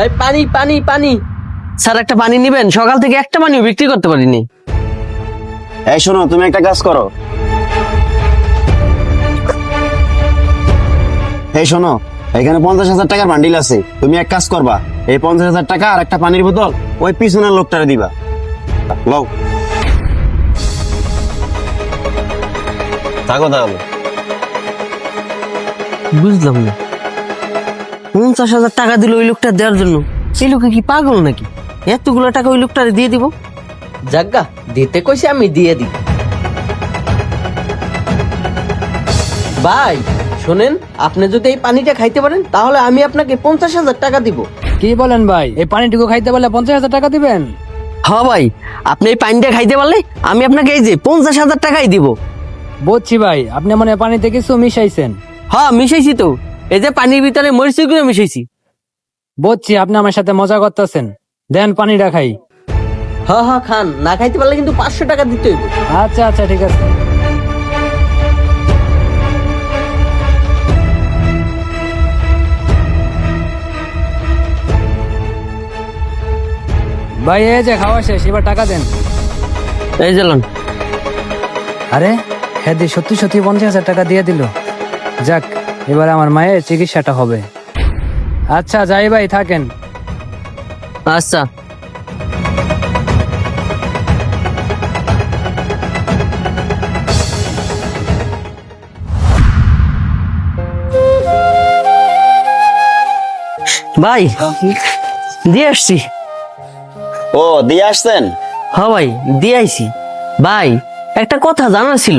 এই পানি পানি পানি। স্যার একটা পানি নিবেন? সকাল থেকে একটা পানিও বিক্রি করতে পারিনি। এই শোনো, তুমি একটা কাজ করো। এই শোনো, এখানে 50,000 টাকার বান্ডিল আছে। তুমি এক কাজ করবা, এই 50,000 টাকা আর একটা পানির বোতল ওই পিছনের লোকটারে দিবা। লও, থাকো তাহলে। বুঝলাম না, 50,000 টাকা দিল ওই লোকটা দেওয়ার জন্য? এই লোকে কি পাগল নাকি? এতগুলো টাকা ওই লোকটারে দিয়ে দিব? জাগা দিতে কইছে, আমি দিয়ে দিই। ভাই শোনেন, আপনি যদি এই পানিটা খাইতে পারেন তাহলে আমি আপনাকে 50,000 টাকা দিব। কি বলেন ভাই, এই পানিটুকু খাইতে পারলে 50,000 টাকা দিবেন? হ্যাঁ ভাই, আপনি এই পানিটা খাইতে পারলে আমি আপনাকে এই যে 50,000 টাকাই দিব। বুঝছি ভাই, আপনি মনে হয় পানিতে কিছু মিশাইছেন। হ্যাঁ মিশাইছি তো, এই যে পানির ভিতরে মরিচের গুঁড়ো মিশাইছি। বুঝছি, আপনি আমার সাথে মজা করতেছেন। দেন পানিটা খাই। হ্যাঁ হ্যাঁ খান, না খাইতে পারলে কিন্তু 500 টাকা দিতে হইব। আচ্ছা আচ্ছা ঠিক আছে। ভাই এই যে খাওয়া শেষ, এবার টাকা দেন। এই চলুন। আরে হ্যাঁ দি, সত্যি সত্যি 50,000 টাকা দিয়ে দিল। যাক, এবার আমার মায়ের চিকিৎসাটা হবে। আচ্ছা যাই ভাই, থাকেন। আচ্ছা। ভাই দিয়ে আসছি। ও, দিয়ে আসছেন? হ্যাঁ ভাই দিয়ে আইছি। ভাই একটা কথা জানার ছিল।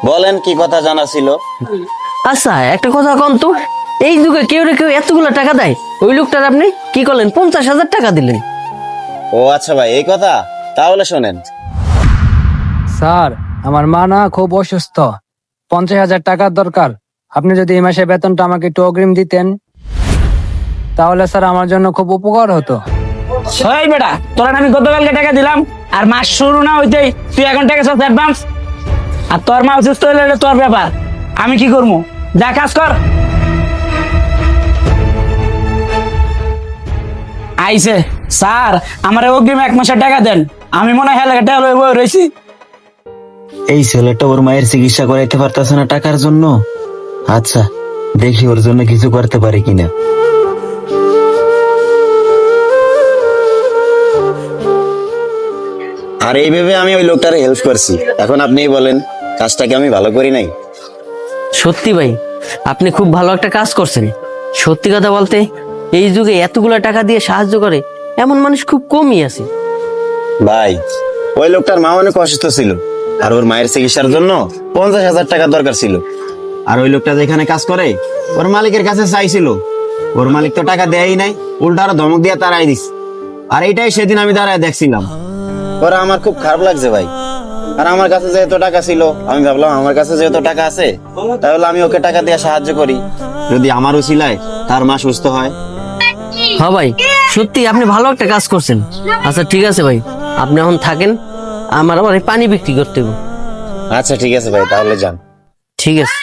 বলেন, কি কথা জানা ছিল? আচ্ছা একটা কথা কন তো, এই যুগে কেউ রে কেউ এতগুলো টাকা দেয়? ওই লোকটার আপনি কি করলেন? 50,000 টাকা দিলেন। ও আচ্ছা ভাই, এই কথা। তাহলে শোনেন। স্যার, আমার মা না খুব অসুস্থ, 50,000 টাকার দরকার। আপনি যদি এই মাসে বেতনটা আমাকে একটু অগ্রিম দিতেন তাহলে স্যার আমার জন্য খুব উপকার হতো। ওই বেটা, তোরা আমি গতকালকে টাকা দিলাম, আর মাস শুরু না হইতেই তুই এখন টাকা চাস অ্যাডভান্স। আর তোর মা অসুস্থ হইলে এটা তোর ব্যাপার, আমি কি করবো? যা কাজ কর। আইছে স্যার, আমার অগ্রিম 1 মাসের টাকা দেন। আমি মনে হয় টাকা রয়েছি। এই ছেলেটা ওর মায়ের চিকিৎসা করাইতে পারতেছে না টাকার জন্য। আচ্ছা দেখি ওর জন্য কিছু করতে পারি কিনা। আর এইভাবে আমি ওই লোকটার হেল্প করছি। এখন আপনিই বলেন, কাজটাকে আমি ভালো করি নাই? সত্যি ভাই, আপনি খুব ভালো একটা কাজ করছেন। সত্যি কথা বলতে, এই যুগে এতগুলো টাকা দিয়ে সাহায্য করে এমন মানুষ খুব কমই আছে। ভাই, ওই লোকটার মা অনেক অসুস্থ ছিল, আর ওর মায়ের চিকিৎসার জন্য 50,000 টাকা দরকার ছিল। আর ওই লোকটা যেখানে কাজ করে ওর মালিকের কাছে চাইছিল, ওর মালিক তো টাকা দেয়ই নাই, উল্টা আরো ধমক দিয়ে তারাই দিস। আর এইটাই সেদিন আমি দাঁড়ায় দেখছিলাম। ওরা আমার খুব খারাপ লাগছে ভাই। আর আমার কাছে যেহেতু টাকা ছিল, আমি ভাবলাম আমার কাছে যেহেতু টাকা আছে তাহলে আমি ওকে টাকা দিয়ে সাহায্য করি, যদি আমার উছিলায় তার মা সুস্থ হয়। হ্যাঁ ভাই, সত্যি আপনি ভালো একটা কাজ করছেন। আচ্ছা ঠিক আছে ভাই, আপনি এখন থাকেন, আমার আবার এই পানি বিক্রি করতে হবে। আচ্ছা ঠিক আছে ভাই, তাহলে যান। ঠিক আছে।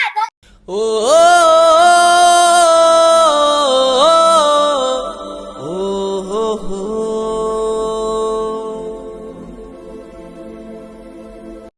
ও